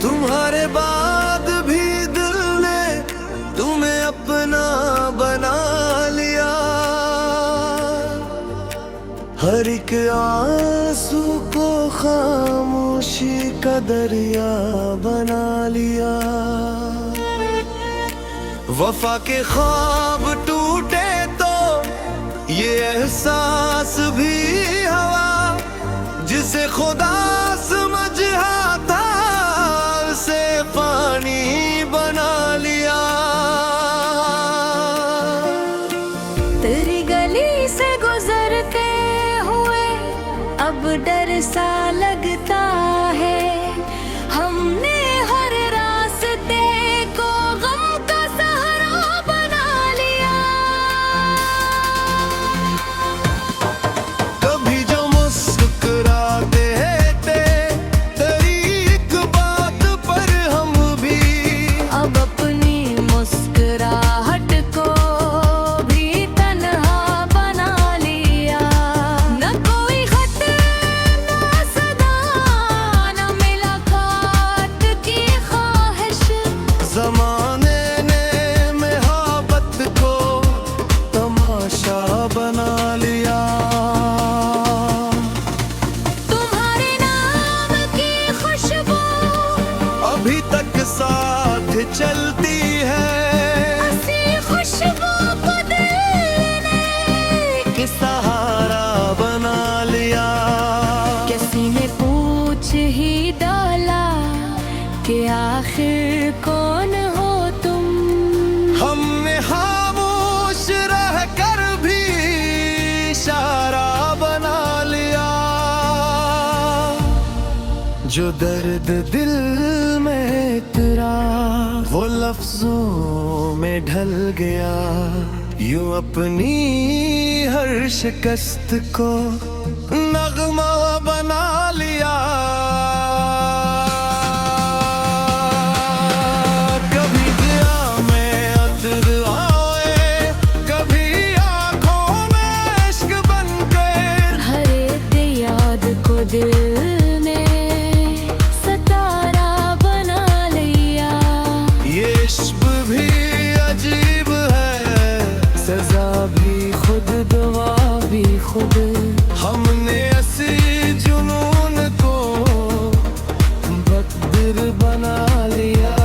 तुम्हारे बाद भी दिल ने तुम्हें अपना बना लिया। हर एक आंसू को खामोशी का दरिया बना लिया। वफा के ख्वाब टूटे तो ये एहसास भी हवा, जिसे खुदा समझा था उसे पानी बना लिया। तेरी गली से गुजरते हुए अब डर सा लगता है। हमने हर रास्ते को गम का सहारा बना लिया। कभी जो मुस्कुराते थे तेरी एक बात पर हम भी, अब अपनी मुस्कुराहट को भी तन्हा बना लिया। न कोई खत न सदा न मुलाकात की ख्वाहिश, जमाने ने मोहब्बत को तमाशा बना लिया। तुम्हारे नाम की खुशबू अभी तक साथ चलती है, हंसी खुशबू को दिल ने कि सहारा बना लिया। किसी ने पूछ ही डाला कि आखिर कौन हो तुम। हमने खामोश रह कर भी इशारा बना लिया। जो दर्द दिल में तेरा वो लफ्जों में ढल गया। यूं अपनी हर शिकस्त को नगमा बना लिया। कभी दिया में अतर आए, कभी आंखों में इश्क बनकर, हर एक याद को दिल ने सतारा बना लिया। ये इश्क भी अजीब है, सजा भी खुद दुआ भी खुद। हमने ऐसी जुनून को बदर बना लिया।